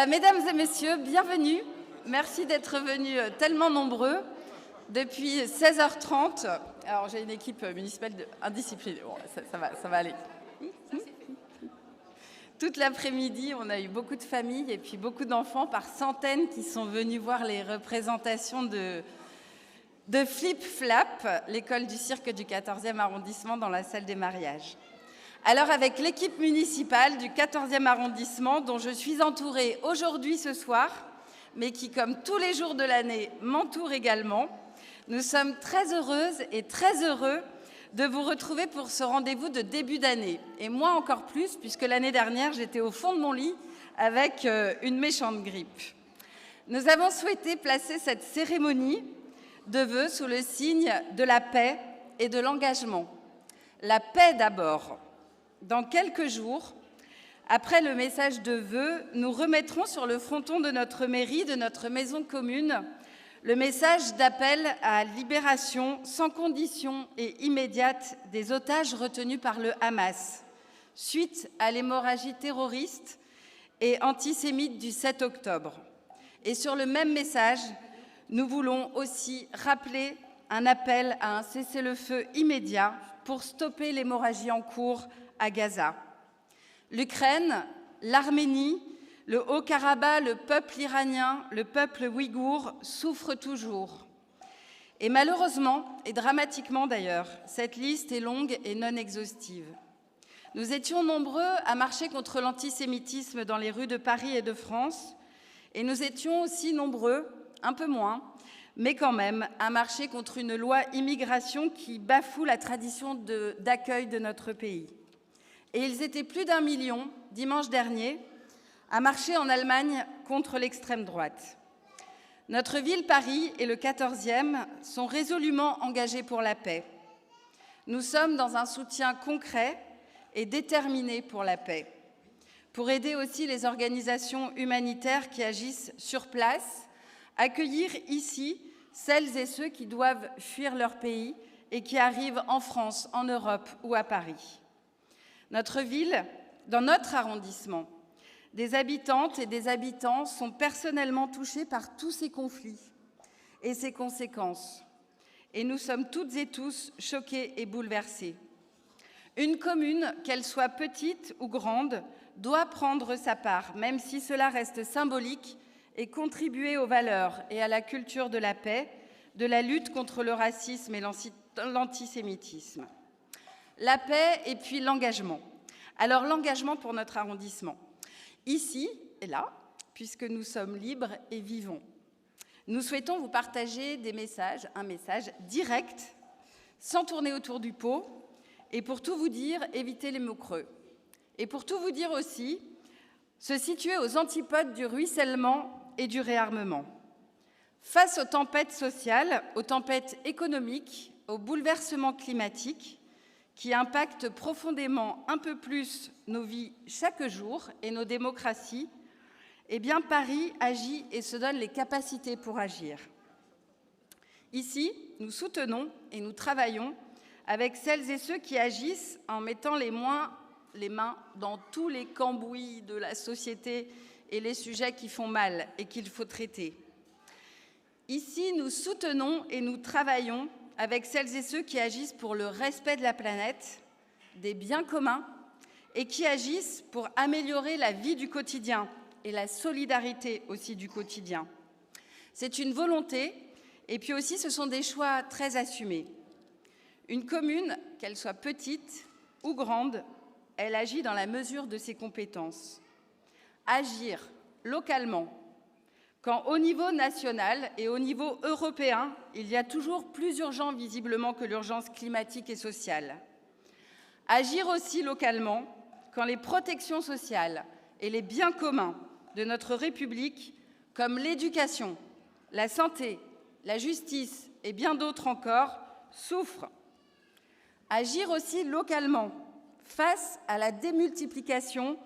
Mesdames et messieurs, bienvenue. Merci d'être venus tellement nombreux. Depuis 16h30, alors j'ai une équipe municipale indisciplinée, bon, ça va aller. Toute l'après-midi, on a eu beaucoup de familles et puis beaucoup d'enfants par centaines qui sont venus voir les représentations de Flip Flap, l'école du cirque du 14e arrondissement dans la salle des mariages. Alors avec l'équipe municipale du 14e arrondissement dont je suis entourée aujourd'hui ce soir, mais qui comme tous les jours de l'année m'entoure également, nous sommes très heureuses et très heureux de vous retrouver pour ce rendez-vous de début d'année. Et moi encore plus, puisque l'année dernière, j'étais au fond de mon lit avec une méchante grippe. Nous avons souhaité placer cette cérémonie de vœux sous le signe de la paix et de l'engagement. La paix d'abord. Dans quelques jours, après le message de vœux, nous remettrons sur le fronton de notre mairie, de notre maison commune, le message d'appel à libération sans condition et immédiate des otages retenus par le Hamas, suite à l'hémorragie terroriste et antisémite du 7 octobre. Et sur le même message, nous voulons aussi rappeler un appel à un cessez-le-feu immédiat pour stopper l'hémorragie en cours à Gaza. L'Ukraine, l'Arménie, le Haut-Karabakh, le peuple iranien, le peuple ouïghour souffrent toujours. Et malheureusement, et dramatiquement d'ailleurs, cette liste est longue et non exhaustive. Nous étions nombreux à marcher contre l'antisémitisme dans les rues de Paris et de France, et nous étions aussi nombreux, un peu moins, mais quand même, à marcher contre une loi immigration qui bafoue la tradition d'accueil de notre pays. Et ils étaient plus d'1 million, dimanche dernier, à marcher en Allemagne contre l'extrême droite. Notre ville, Paris, et le 14e sont résolument engagés pour la paix. Nous sommes dans un soutien concret et déterminé pour la paix, pour aider aussi les organisations humanitaires qui agissent sur place, accueillir ici celles et ceux qui doivent fuir leur pays et qui arrivent en France, en Europe ou à Paris. Notre ville, dans notre arrondissement, des habitantes et des habitants sont personnellement touchés par tous ces conflits et ces conséquences. Et nous sommes toutes et tous choqués et bouleversés. Une commune, qu'elle soit petite ou grande, doit prendre sa part, même si cela reste symbolique, et contribuer aux valeurs et à la culture de la paix, de la lutte contre le racisme et l'antisémitisme. La paix et puis l'engagement. Alors l'engagement pour notre arrondissement. Ici et là, puisque nous sommes libres et vivons. Nous souhaitons vous partager des messages, un message direct, sans tourner autour du pot, et pour tout vous dire, éviter les mots creux. Et pour tout vous dire aussi, se situer aux antipodes du ruissellement et du réarmement. Face aux tempêtes sociales, aux tempêtes économiques, aux bouleversements climatiques, qui impactent profondément un peu plus nos vies chaque jour et nos démocraties, eh bien Paris agit et se donne les capacités pour agir. Ici, nous soutenons et nous travaillons avec celles et ceux qui agissent en mettant les mains dans tous les cambouis de la société et les sujets qui font mal et qu'il faut traiter. Ici, nous soutenons et nous travaillons avec celles et ceux qui agissent pour le respect de la planète, des biens communs, et qui agissent pour améliorer la vie du quotidien et la solidarité aussi du quotidien. C'est une volonté, et puis aussi ce sont des choix très assumés. Une commune, qu'elle soit petite ou grande, elle agit dans la mesure de ses compétences. Agir localement, quand au niveau national et au niveau européen, il y a toujours plus urgent visiblement que l'urgence climatique et sociale. Agir aussi localement, quand les protections sociales et les biens communs de notre République, comme l'éducation, la santé, la justice et bien d'autres encore, souffrent. Agir aussi localement, face à la démultiplication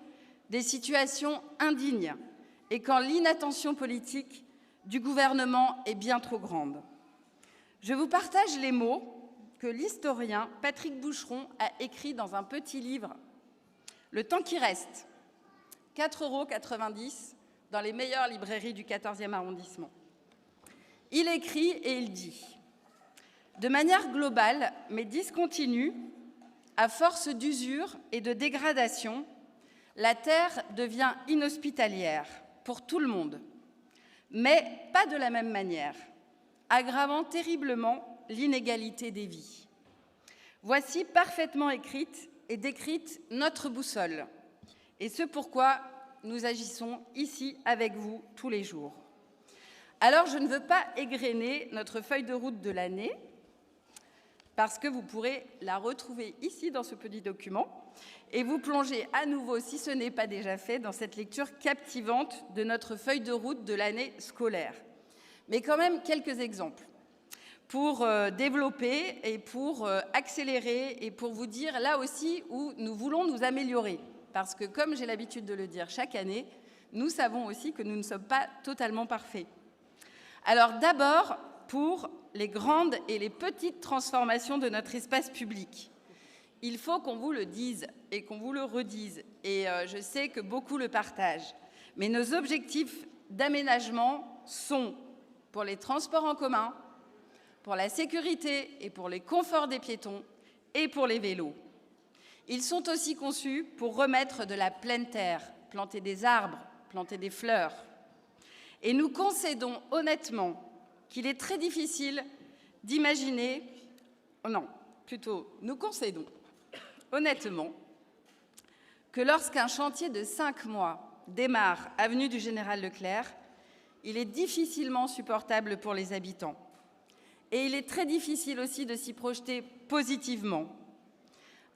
des situations indignes, et quand l'inattention politique du gouvernement est bien trop grande. Je vous partage les mots que l'historien Patrick Boucheron a écrits dans un petit livre, Le temps qui reste, 4,90 € dans les meilleures librairies du 14e arrondissement. Il écrit et il dit « De manière globale, mais discontinue, à force d'usure et de dégradation, la terre devient inhospitalière pour tout le monde, mais pas de la même manière, aggravant terriblement l'inégalité des vies. Voici parfaitement écrite et décrite notre boussole, et ce pourquoi nous agissons ici avec vous tous les jours. Alors, je ne veux pas égrener notre feuille de route de l'année, parce que vous pourrez la retrouver ici dans ce petit document et vous plonger à nouveau, si ce n'est pas déjà fait, dans cette lecture captivante de notre feuille de route de l'année scolaire. Mais quand même, quelques exemples pour développer et pour accélérer et pour vous dire là aussi où nous voulons nous améliorer. Parce que, comme j'ai l'habitude de le dire chaque année, nous savons aussi que nous ne sommes pas totalement parfaits. Alors d'abord, pour les grandes et les petites transformations de notre espace public. Il faut qu'on vous le dise et qu'on vous le redise, et je sais que beaucoup le partagent, mais nos objectifs d'aménagement sont pour les transports en commun, pour la sécurité et pour les conforts des piétons et pour les vélos. Ils sont aussi conçus pour remettre de la pleine terre, planter des arbres, planter des fleurs. Et nous concédons honnêtement qu'il est très difficile d'imaginer, nous concédons honnêtement que lorsqu'un chantier de 5 mois démarre avenue du Général Leclerc, il est difficilement supportable pour les habitants. Et il est très difficile aussi de s'y projeter positivement.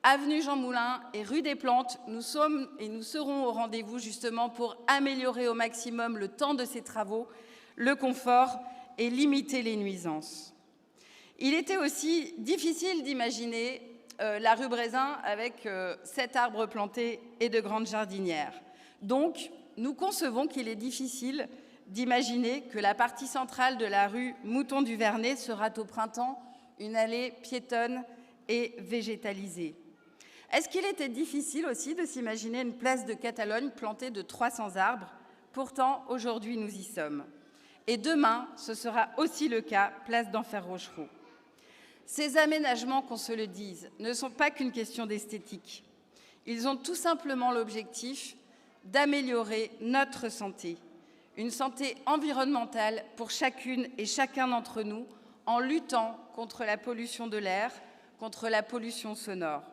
Avenue Jean Moulin et rue des Plantes, nous sommes et nous serons au rendez-vous justement pour améliorer au maximum le temps de ces travaux, le confort et limiter les nuisances. Il était aussi difficile d'imaginer la rue Brézin avec 7 arbres plantés et de grandes jardinières. Donc, nous concevons qu'il est difficile d'imaginer que la partie centrale de la rue Mouton-du-Vernet sera au printemps une allée piétonne et végétalisée. Est-ce qu'il était difficile aussi de s'imaginer une place de Catalogne plantée de 300 arbres? Pourtant, aujourd'hui, nous y sommes. Et demain, ce sera aussi le cas, place d'Enfer Rochereau. Ces aménagements, qu'on se le dise, ne sont pas qu'une question d'esthétique. Ils ont tout simplement l'objectif d'améliorer notre santé, une santé environnementale pour chacune et chacun d'entre nous, en luttant contre la pollution de l'air, contre la pollution sonore.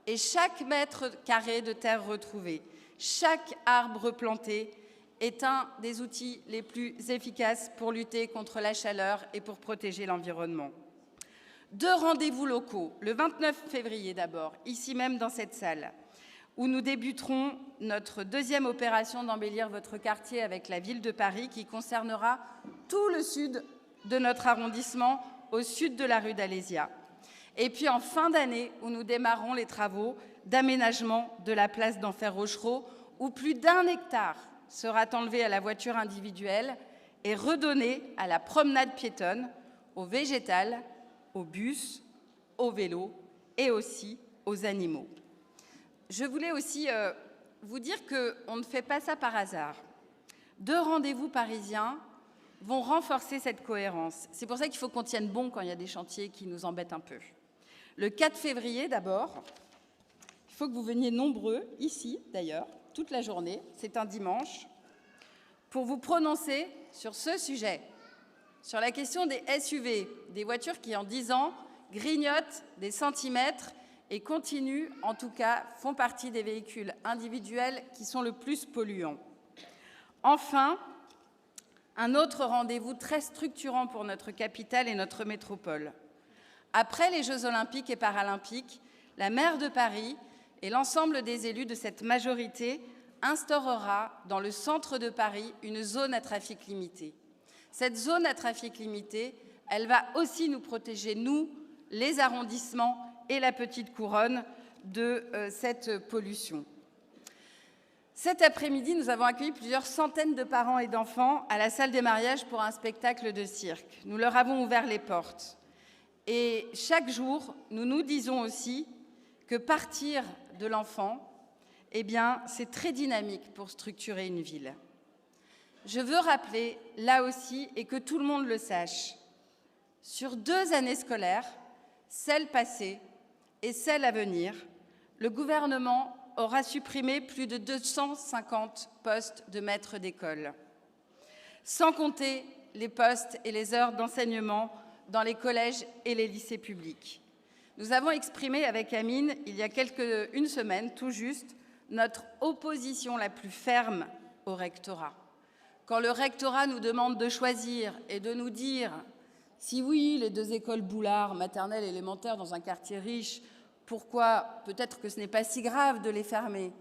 Et chaque mètre carré de terre retrouvé, chaque arbre planté est un des outils les plus efficaces pour lutter contre la chaleur et pour protéger l'environnement. 2 rendez-vous locaux, le 29 février d'abord, ici même dans cette salle, où nous débuterons notre 2e opération d'embellir votre quartier avec la ville de Paris, qui concernera tout le sud de notre arrondissement, au sud de la rue d'Alésia. Et puis en fin d'année, où nous démarrons les travaux d'aménagement de la place d'Enfer Rochereau, où plus d'1 hectare sera enlevé à la voiture individuelle et redonné à la promenade piétonne, au végétal, aux bus, aux vélos et aussi aux animaux. Je voulais aussi vous dire qu'on ne fait pas ça par hasard. 2 rendez-vous parisiens vont renforcer cette cohérence. C'est pour ça qu'il faut qu'on tienne bon quand il y a des chantiers qui nous embêtent un peu. Le 4 février, d'abord, il faut que vous veniez nombreux, ici d'ailleurs, toute la journée, c'est un dimanche, pour vous prononcer sur ce sujet, sur la question des SUV, des voitures qui, en 10 ans, grignotent des centimètres et continuent, en tout cas, font partie des véhicules individuels qui sont le plus polluants. Enfin, un autre rendez-vous très structurant pour notre capitale et notre métropole. Après les Jeux olympiques et paralympiques, la maire de Paris et l'ensemble des élus de cette majorité instaurera dans le centre de Paris une zone à trafic limité. Cette zone à trafic limité, elle va aussi nous protéger, nous, les arrondissements et la petite couronne, de cette pollution. Cet après-midi, nous avons accueilli plusieurs centaines de parents et d'enfants à la salle des mariages pour un spectacle de cirque. Nous leur avons ouvert les portes. Et chaque jour, nous nous disons aussi que partir de l'enfant, eh bien, c'est très dynamique pour structurer une ville. Je veux rappeler, là aussi, et que tout le monde le sache, sur 2 années scolaires, celle passée et celle à venir, le gouvernement aura supprimé plus de 250 postes de maîtres d'école, sans compter les postes et les heures d'enseignement dans les collèges et les lycées publics. Nous avons exprimé avec Amine, il y a une semaine tout juste, notre opposition la plus ferme au rectorat. Quand le rectorat nous demande de choisir et de nous dire si oui, les 2 écoles Boulard, maternelle et élémentaire, dans un quartier riche, pourquoi peut-être que ce n'est pas si grave de les fermer.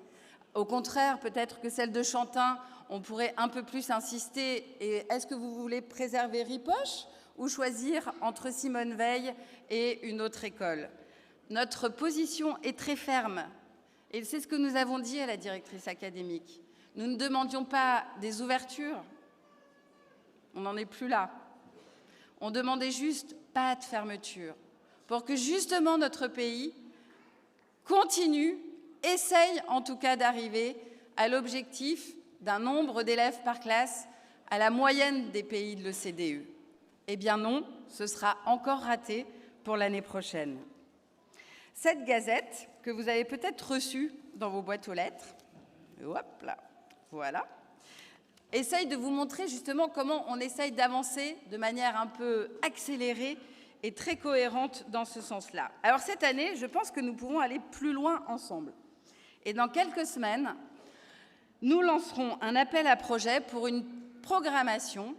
Au contraire, peut-être que celle de Chantin, on pourrait un peu plus insister. Et est-ce que vous voulez préserver Ripoche ou choisir entre Simone Veil et une autre école? Notre position est très ferme. Et c'est ce que nous avons dit à la directrice académique. Nous ne demandions pas des ouvertures. On n'en est plus là. On demandait juste pas de fermeture pour que justement notre pays continue, essaye en tout cas d'arriver à l'objectif d'un nombre d'élèves par classe à la moyenne des pays de l'OCDE. Eh bien non, ce sera encore raté pour l'année prochaine. Cette gazette, que vous avez peut-être reçue dans vos boîtes aux lettres, hop là, voilà, essaye de vous montrer justement comment on essaye d'avancer de manière un peu accélérée et très cohérente dans ce sens-là. Alors cette année, je pense que nous pourrons aller plus loin ensemble. Et dans quelques semaines, nous lancerons un appel à projet pour une programmation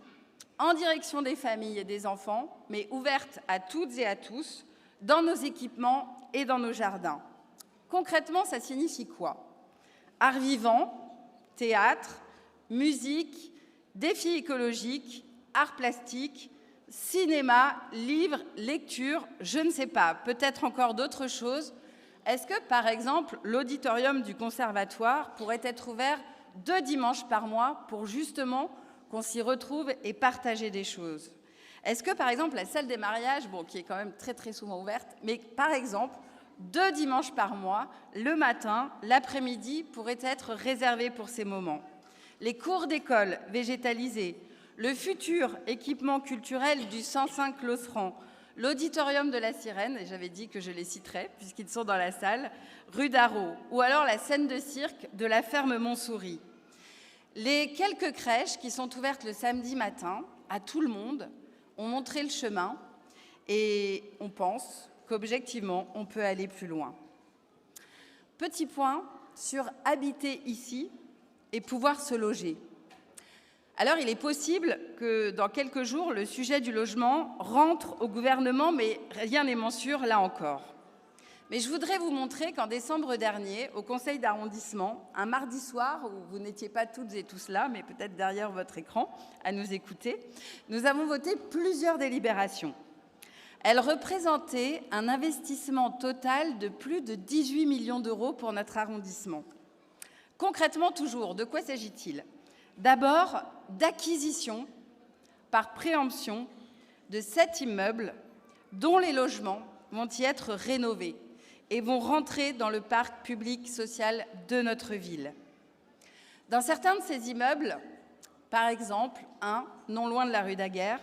en direction des familles et des enfants, mais ouverte à toutes et à tous, dans nos équipements et dans nos jardins. Concrètement, ça signifie quoi? Art vivant, théâtre, musique, défis écologiques, arts plastiques, cinéma, livres, lecture, je ne sais pas, peut-être encore d'autres choses. Est-ce que, par exemple, l'auditorium du conservatoire pourrait être ouvert 2 dimanches par mois pour justement qu'on s'y retrouve et partager des choses? Est-ce que, par exemple, la salle des mariages, bon, qui est quand même très très souvent ouverte, mais par exemple, 2 dimanches par mois, le matin, l'après-midi, pourraient être réservés pour ces moments? Les cours d'école végétalisés, le futur équipement culturel du 105 Losseran, l'auditorium de la Sirène, et j'avais dit que je les citerais puisqu'ils sont dans la salle, rue d'Arrault, ou alors la scène de cirque de la ferme Montsouris. Les quelques crèches qui sont ouvertes le samedi matin à tout le monde ont montré le chemin et on pense qu'objectivement, on peut aller plus loin. Petit point sur habiter ici et pouvoir se loger. Alors, il est possible que dans quelques jours, le sujet du logement rentre au gouvernement, mais rien n'est sûr là encore. Mais je voudrais vous montrer qu'en décembre dernier, au conseil d'arrondissement, un mardi soir, où vous n'étiez pas toutes et tous là, mais peut-être derrière votre écran, à nous écouter, nous avons voté plusieurs délibérations. Elles représentaient un investissement total de plus de 18 millions d'euros pour notre arrondissement. Concrètement, toujours, de quoi s'agit-il? D'abord, d'acquisition par préemption de 7 immeubles dont les logements vont y être rénovés et vont rentrer dans le parc public social de notre ville. Dans certains de ces immeubles, par exemple, un non loin de la rue Daguerre,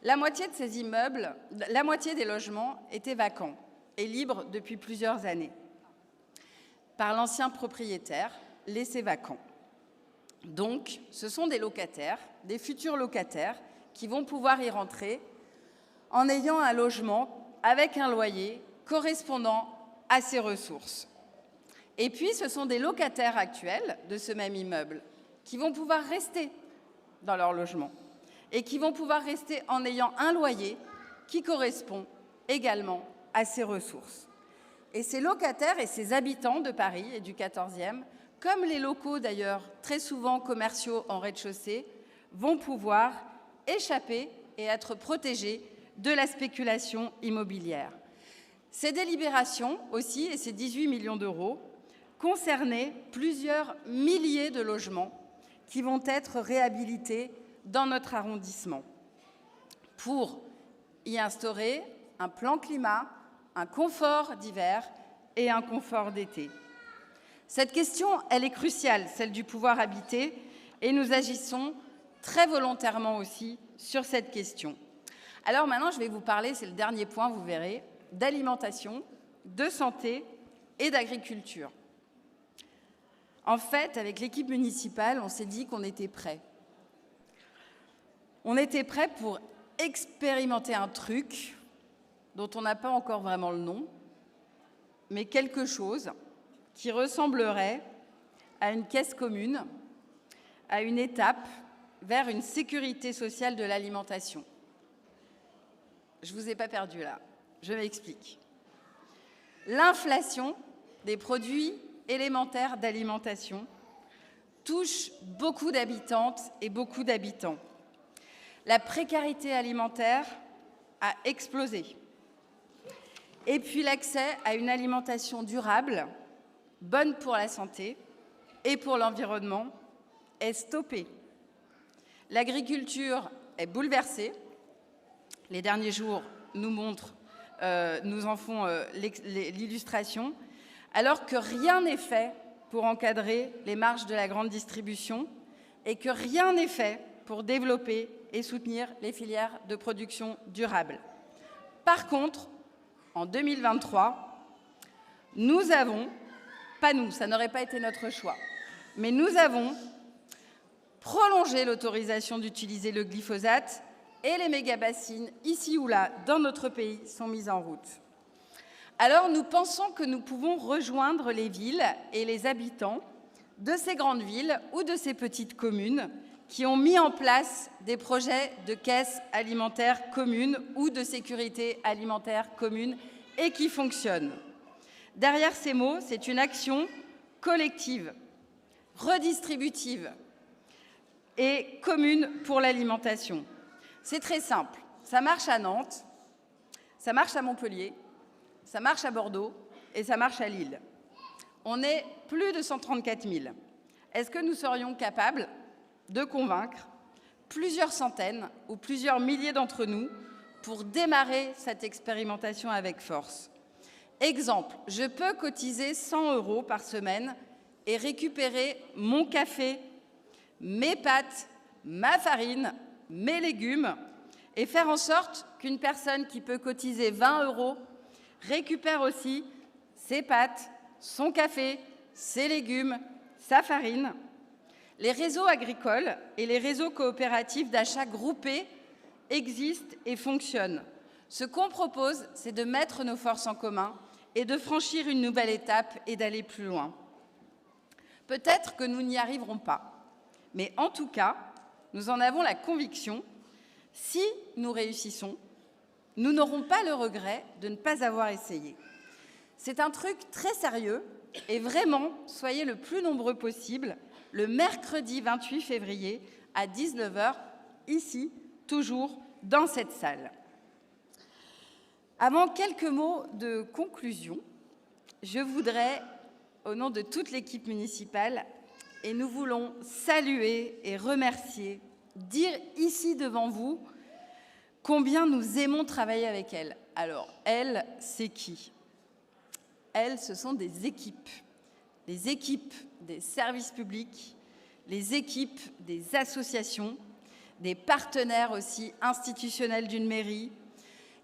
la moitié de ces immeubles, la moitié des logements étaient vacants et libres depuis plusieurs années par l'ancien propriétaire, laissé vacant. Donc, ce sont des locataires, des futurs locataires, qui vont pouvoir y rentrer en ayant un logement avec un loyer correspondant à ses ressources. Et puis, ce sont des locataires actuels de ce même immeuble qui vont pouvoir rester dans leur logement et qui vont pouvoir rester en ayant un loyer qui correspond également à ses ressources. Et ces locataires et ces habitants de Paris et du 14e, comme les locaux d'ailleurs très souvent commerciaux en rez-de-chaussée, vont pouvoir échapper et être protégés de la spéculation immobilière. Ces délibérations aussi, et ces 18 millions d'euros, concernaient plusieurs milliers de logements qui vont être réhabilités dans notre arrondissement pour y instaurer un plan climat, un confort d'hiver et un confort d'été. Cette question, elle est cruciale, celle du pouvoir habiter, et nous agissons très volontairement aussi sur cette question. Alors maintenant, je vais vous parler, c'est le dernier point, vous verrez, d'alimentation, de santé et d'agriculture. En fait, avec l'équipe municipale, on s'est dit qu'on était prêts. On était prêts pour expérimenter un truc dont on n'a pas encore vraiment le nom, mais quelque chose qui ressemblerait à une caisse commune, à une étape vers une sécurité sociale de l'alimentation. Je ne vous ai pas perdu là, je m'explique. L'inflation des produits élémentaires d'alimentation touche beaucoup d'habitantes et beaucoup d'habitants. La précarité alimentaire a explosé. Et puis l'accès à une alimentation durable, bonne pour la santé et pour l'environnement, est stoppé. L'agriculture est bouleversée. Les derniers jours nous en font l'illustration, alors que rien n'est fait pour encadrer les marges de la grande distribution et que rien n'est fait pour développer et soutenir les filières de production durable. Par contre, en 2023, nous avons, pas nous, ça n'aurait pas été notre choix, mais nous avons prolongé l'autorisation d'utiliser le glyphosate et les méga-bassines, ici ou là, dans notre pays, sont mises en route. Alors, nous pensons que nous pouvons rejoindre les villes et les habitants de ces grandes villes ou de ces petites communes qui ont mis en place des projets de caisses alimentaires communes ou de sécurité alimentaire commune et qui fonctionnent. Derrière ces mots, c'est une action collective, redistributive et commune pour l'alimentation. C'est très simple. Ça marche à Nantes, ça marche à Montpellier, ça marche à Bordeaux et ça marche à Lille. On est plus de 134 000. Est-ce que nous serions capables de convaincre plusieurs centaines ou plusieurs milliers d'entre nous pour démarrer cette expérimentation avec force? Exemple, je peux cotiser 100 € par semaine et récupérer mon café, mes pâtes, ma farine, mes légumes et faire en sorte qu'une personne qui peut cotiser 20 € récupère aussi ses pâtes, son café, ses légumes, sa farine. Les réseaux agricoles et les réseaux coopératifs d'achat groupés existent et fonctionnent. Ce qu'on propose, c'est de mettre nos forces en commun et de franchir une nouvelle étape et d'aller plus loin. Peut-être que nous n'y arriverons pas, mais en tout cas, nous en avons la conviction. Si nous réussissons, nous n'aurons pas le regret de ne pas avoir essayé. C'est un truc très sérieux et vraiment, soyez le plus nombreux possible le mercredi 28 février à 19 h, ici, toujours dans cette salle. Avant quelques mots de conclusion, je voudrais, au nom de toute l'équipe municipale, et nous voulons saluer et remercier, dire ici devant vous combien nous aimons travailler avec elle. Alors, elle, c'est qui? Elles, ce sont des équipes. Les équipes des services publics, les équipes des associations, des partenaires aussi institutionnels d'une mairie.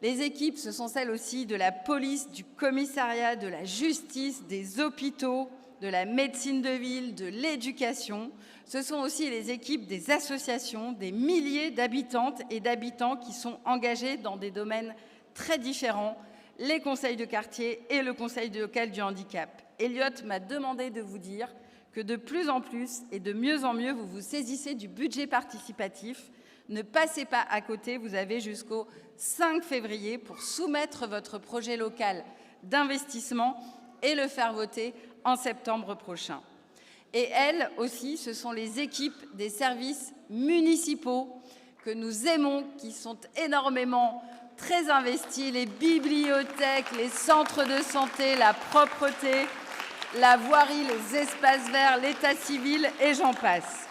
Les équipes, ce sont celles aussi de la police, du commissariat, de la justice, des hôpitaux, de la médecine de ville, de l'éducation. Ce sont aussi les équipes des associations, des milliers d'habitantes et d'habitants qui sont engagés dans des domaines très différents, les conseils de quartier et le conseil local du handicap. Elliot m'a demandé de vous dire que de plus en plus et de mieux en mieux, vous vous saisissez du budget participatif. Ne passez pas à côté, vous avez jusqu'au 5 février pour soumettre votre projet local d'investissement et le faire voter en septembre prochain. Et elles aussi, ce sont les équipes des services municipaux que nous aimons, qui sont énormément très investis, les bibliothèques, les centres de santé, la propreté, la voirie, les espaces verts, l'état civil et j'en passe.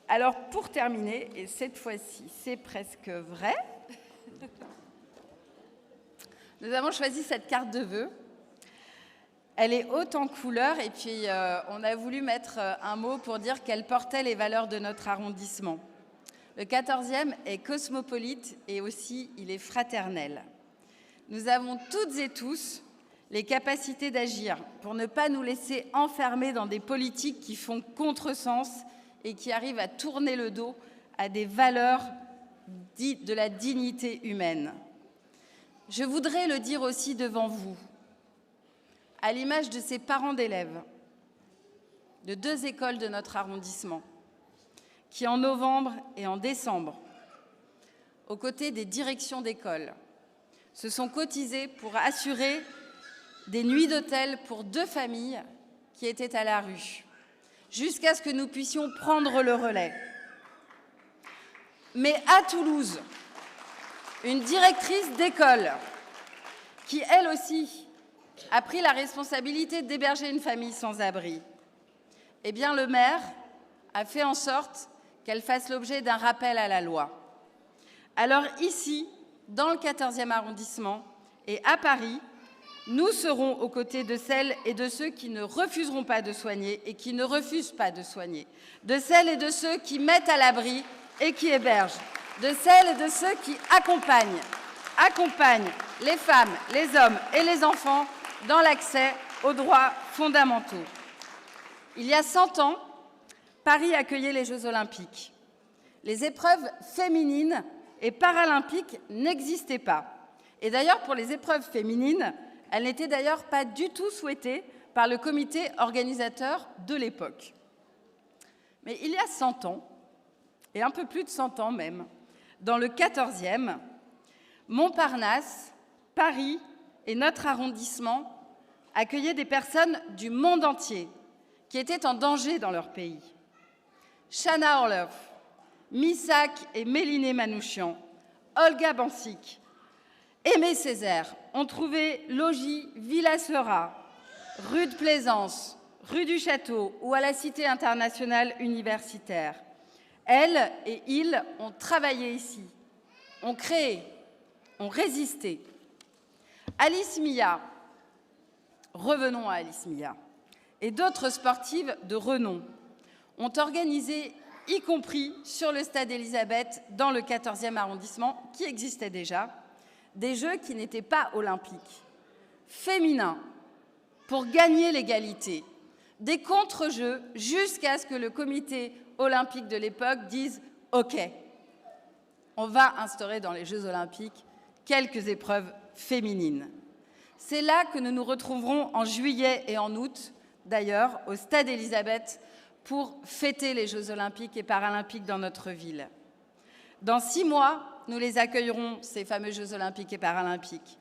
Alors pour terminer, et cette fois-ci c'est presque vrai, nous avons choisi cette carte de vœux Elle est haute en couleurs et puis on a voulu mettre un mot pour dire qu'elle portait les valeurs de notre arrondissement. Le 14e est cosmopolite et aussi il est fraternel. Nous avons toutes et tous les capacités d'agir pour ne pas nous laisser enfermer dans des politiques qui font contresens et qui arrivent à tourner le dos à des valeurs dites de la dignité humaine. Je voudrais le dire aussi devant vous, à l'image de ces parents d'élèves de 2 écoles de notre arrondissement, qui en novembre et en décembre, aux côtés des directions d'école, se sont cotisés pour assurer des nuits d'hôtel pour 2 familles qui étaient à la rue, jusqu'à ce que nous puissions prendre le relais. Mais à Toulouse, une directrice d'école qui, elle aussi, a pris la responsabilité d'héberger une famille sans abri, eh bien, le maire a fait en sorte qu'elle fasse l'objet d'un rappel à la loi. Alors ici, dans le 14e arrondissement et à Paris, nous serons aux côtés de celles et de ceux qui ne refuseront pas de soigner et qui ne refusent pas de soigner, de celles et de ceux qui mettent à l'abri et qui hébergent, de celles et de ceux qui accompagnent les femmes, les hommes et les enfants dans l'accès aux droits fondamentaux. Il y a 100 ans, Paris accueillait les Jeux olympiques. Les épreuves féminines et paralympiques n'existaient pas. Et d'ailleurs, pour les épreuves féminines, elles n'étaient d'ailleurs pas du tout souhaitées par le comité organisateur de l'époque. Mais il y a 100 ans, et un peu plus de 100 ans même, dans le 14e, Montparnasse, Paris et notre arrondissement accueillaient des personnes du monde entier qui étaient en danger dans leur pays. Chana Orloff, Missak et Méliné Manouchian, Olga Bansik, Aimé Césaire ont trouvé logis Villa Seurat, rue de Plaisance, rue du Château ou à la Cité internationale universitaire. Elles et ils ont travaillé ici, ont créé, ont résisté. Alice Mia, revenons à Alice Mia, et d'autres sportives de renom ont organisé, y compris sur le stade Élisabeth, dans le 14e arrondissement, qui existait déjà, des Jeux qui n'étaient pas olympiques, féminins, pour gagner l'égalité, des contre-jeux jusqu'à ce que le comité olympique de l'époque dise « OK, on va instaurer dans les Jeux olympiques quelques épreuves féminines ». C'est là que nous nous retrouverons en juillet et en août, d'ailleurs, au stade Élisabeth, pour fêter les Jeux olympiques et paralympiques dans notre ville. Dans 6 mois, nous les accueillerons, ces fameux Jeux olympiques et paralympiques.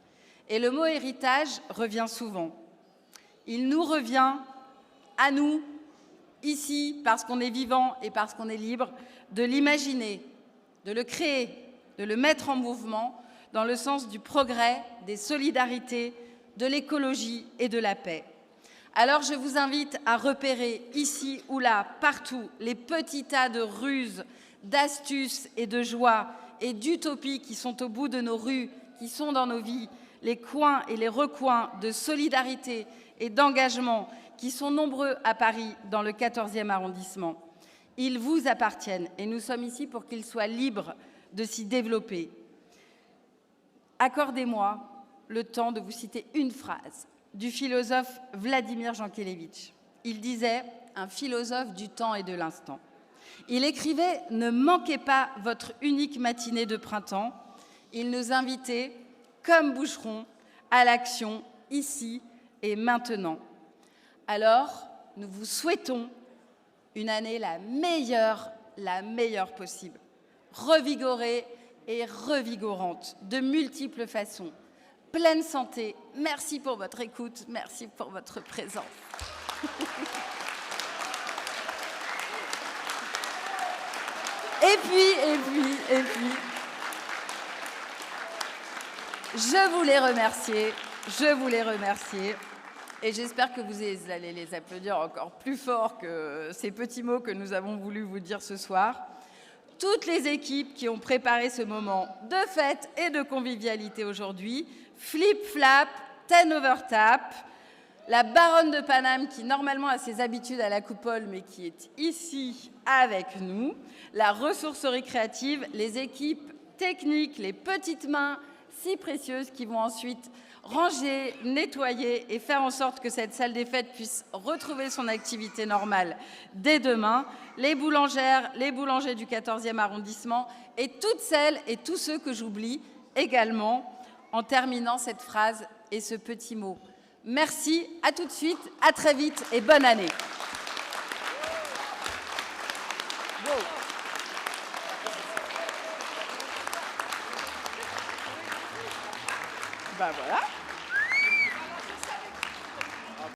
Et le mot héritage revient souvent. Il nous revient, à nous, ici, parce qu'on est vivant et parce qu'on est libre, de l'imaginer, de le créer, de le mettre en mouvement dans le sens du progrès, des solidarités, de l'écologie et de la paix. Alors je vous invite à repérer ici ou là, partout, les petits tas de ruses, d'astuces et de joie et d'utopies qui sont au bout de nos rues, qui sont dans nos vies, les coins et les recoins de solidarité et d'engagement qui sont nombreux à Paris, dans le 14e arrondissement. Ils vous appartiennent et nous sommes ici pour qu'ils soient libres de s'y développer. Accordez-moi le temps de vous citer une phrase du philosophe Vladimir Jankélévitch. Il disait « un philosophe du temps et de l'instant ». Il écrivait « Ne manquez pas votre unique matinée de printemps ». Il nous invitait, comme bûcherons, à l'action ici et maintenant. Alors, nous vous souhaitons une année la meilleure possible, revigorée et revigorante, de multiples façons. Pleine santé, merci pour votre écoute, merci pour votre présence. Et puis, je voulais remercier, et j'espère que vous allez les applaudir encore plus fort que ces petits mots que nous avons voulu vous dire ce soir. Toutes les équipes qui ont préparé ce moment de fête et de convivialité aujourd'hui, Flip Flap, 10 Over Tap, la baronne de Paname qui normalement a ses habitudes à la coupole mais qui est ici avec nous, la ressourcerie créative, les équipes techniques, les petites mains si précieuses qui vont ensuite ranger, nettoyer et faire en sorte que cette salle des fêtes puisse retrouver son activité normale dès demain, les boulangères, les boulangers du 14e arrondissement et toutes celles et tous ceux que j'oublie également en terminant cette phrase et ce petit mot. Merci, à tout de suite, à très vite et bonne année. Ben voilà.